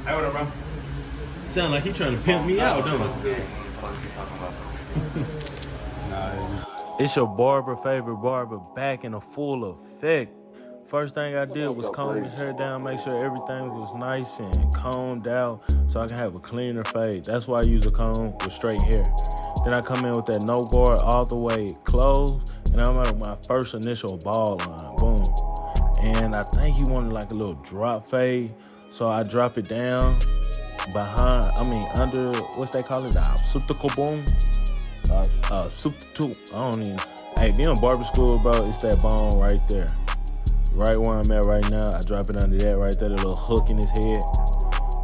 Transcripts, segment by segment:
Hey, what up, bro? Sound like he trying to pimp me out, don't it? It's your barber, favorite barber, back in a full effect. First thing I did was comb his hair down, make sure everything was nice and combed out so I can have a cleaner fade. That's why I use a comb with straight hair. Then I come in with that no guard all the way closed, and I'm at my first initial ball line, boom. And I think he wanted like a little drop fade, so I drop it down under, what's they call it, the obstacle boom? I don't even, hey, being in barber school, bro, it's that bone right there. Right where I'm at right now, I drop it under that right there, the little hook in his head.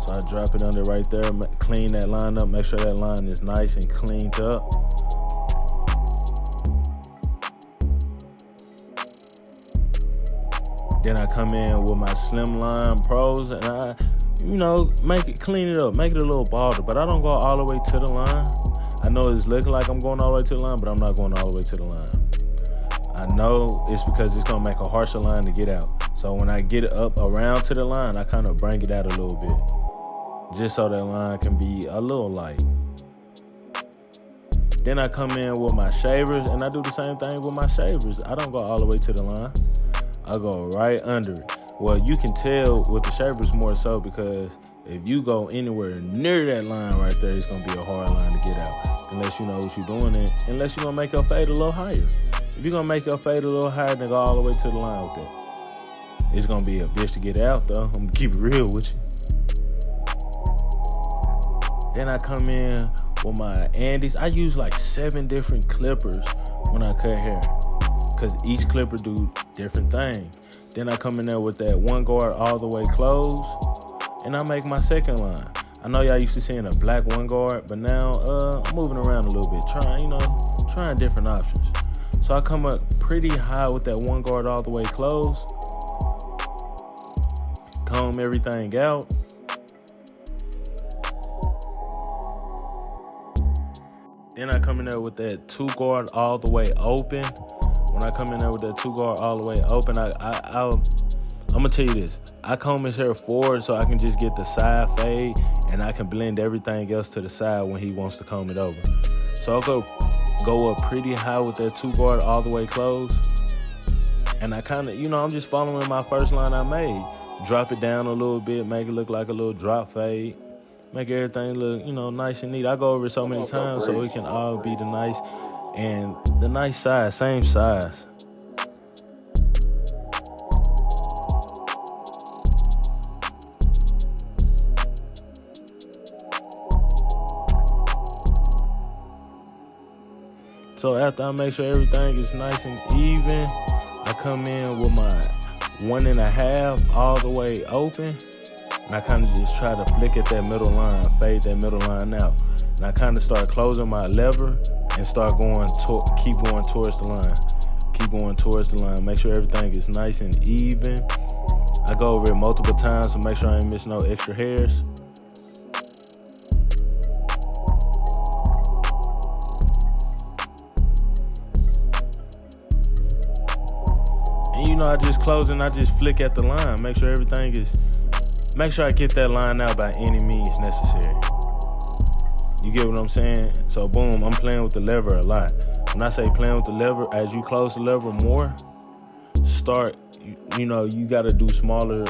So I drop it under right there, clean that line up, make sure that line is nice and cleaned up. Then I come in with my Slimline Pros and I, clean it up, make it a little balder, but I don't go all the way to the line. I know it's looking like I'm going all the way to the line, but I'm not going all the way to the line. I know it's because it's gonna make a harsher line to get out. So when I get it up around to the line, I kind of bring it out a little bit, just so that line can be a little light. Then I come in with my shavers, and I do the same thing with my shavers. I don't go all the way to the line. I go right under it. Well, you can tell with the shavers more so because if you go anywhere near that line right there, it's gonna be a hard line to get out. Unless you know what you're doing, and unless you're gonna make your fade a little higher. If you're gonna make your fade a little higher, then go all the way to the line with that. It's gonna be a bitch to get out though. I'm gonna keep it real with you. Then I come in with my Andys. I use like 7 different clippers when I cut hair, cause each clipper do different things. Then I come in there with that one guard all the way closed, and I make my second line. I know y'all used to seeing a black one guard, but now I'm moving around a little bit, trying different options. So I come up pretty high with that one guard all the way closed, comb everything out. Then I come in there with that 2 guard all the way open. When I come in there with that 2 guard all the way open, I'm gonna tell you this. I comb his hair forward so I can just get the side fade, and I can blend everything else to the side when he wants to comb it over. So I'll go up pretty high with that 2 guard all the way closed. And I kind of, I'm just following my first line I made. Drop it down a little bit, make it look like a little drop fade. Make everything look, nice and neat. I go over it so many times so it can all be the nice size, same size. So after I make sure everything is nice and even, I come in with my 1.5 all the way open. And I kind of just try to flick at that middle line, fade that middle line out. And I kind of start closing my lever and start keep going towards the line. Keep going towards the line. Make sure everything is nice and even. I go over it multiple times to make sure I ain't miss no extra hairs. And I just close and I just flick at the line. Make sure I get that line out by any means necessary. You get what I'm saying? So boom, I'm playing with the lever a lot. When I say playing with the lever, as you close the lever more, you gotta do smaller,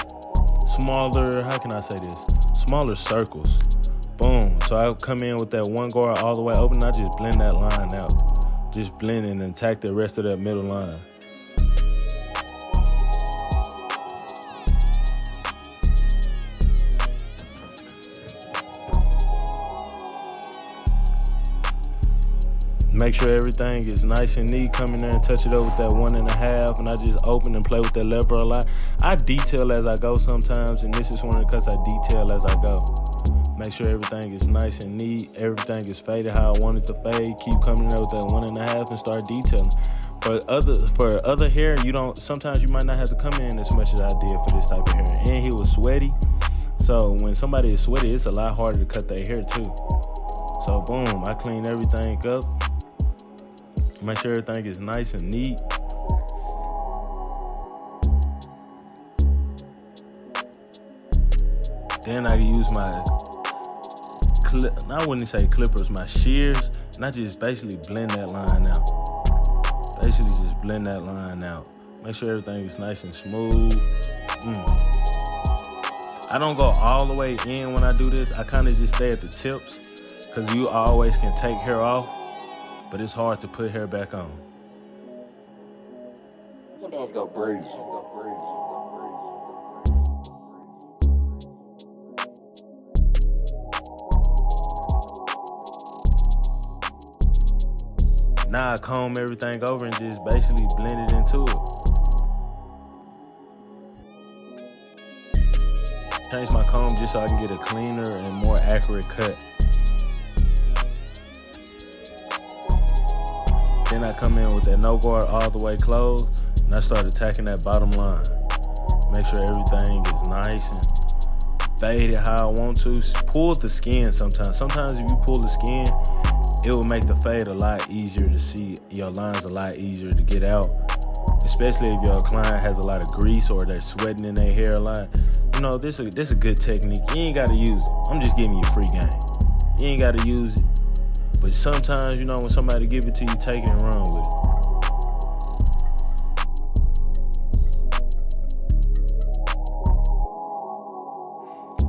how can I say this? Smaller circles. Boom. So I come in with that 1 guard all the way open, and I just blend that line out. Just blend it and attack the rest of that middle line. Make sure everything is nice and neat. Come in there and touch it up with that 1.5, and I just open and play with that lever a lot. I detail as I go sometimes, and this is one of the cuts I detail as I go. Make sure everything is nice and neat. Everything is faded how I want it to fade. Keep coming in there with that 1.5 and start detailing. For other hair, sometimes you might not have to come in as much as I did for this type of hair. And he was sweaty, so when somebody is sweaty, it's a lot harder to cut their hair too. So boom, I clean everything up. Make sure everything is nice and neat. Then I can use my I wouldn't say clippers, my shears, and I just basically blend that line out. Basically just blend that line out. Make sure everything is nice and smooth. I don't go all the way in when I do this. I kind of just stay at the tips, because you always can take hair off, but it's hard to put hair back on. Let's go breathe. Now I comb everything over and just basically blend it into it. Change my comb just so I can get a cleaner and more accurate cut. Then I come in with that no guard all the way closed, and I start attacking that bottom line. Make sure everything is nice and faded how I want to. Pull the skin sometimes. Sometimes if you pull the skin, it will make the fade a lot easier to see. Your lines a lot easier to get out. Especially if your client has a lot of grease or they're sweating in their hair a lot. You know, this is a good technique. You ain't gotta use it. I'm just giving you free game. You ain't gotta use it. But sometimes, you know, when somebody give it to you, take it and run with it.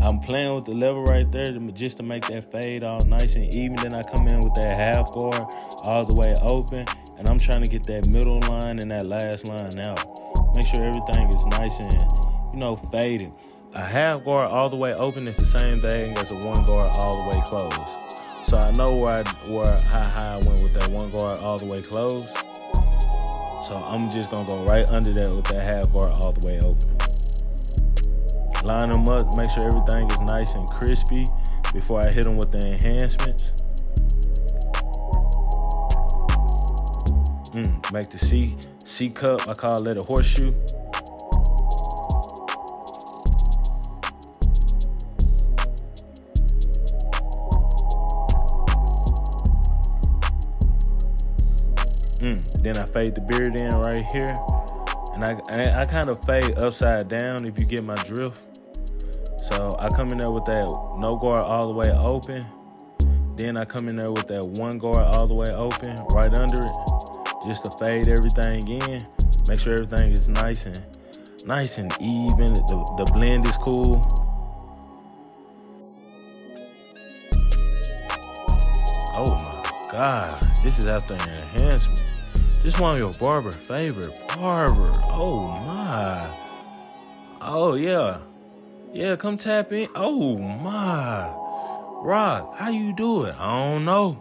I'm playing with the level right there just to make that fade all nice and even. Then I come in with that half guard all the way open, and I'm trying to get that middle line and that last line out. Make sure everything is nice and, you know, faded. A half guard all the way open is the same thing as a one guard all the way closed. So I know how high I went with that one guard all the way closed. So I'm just gonna go right under that with that half guard all the way open. Line them up, make sure everything is nice and crispy before I hit them with the enhancements. Make the C cup, I call it a horseshoe. Then I fade the beard in right here. And I kind of fade upside down, if you get my drift. So I come in there with that no guard all the way open. Then I come in there with that one guard all the way open, right under it, just to fade everything in. Make sure everything is nice and even. The blend is cool. Oh my God, this is after an enhancement. This one of your barber favorite barber. Oh my. Oh yeah. Yeah, come tap in. Oh my. Rock, how you do it? I don't know.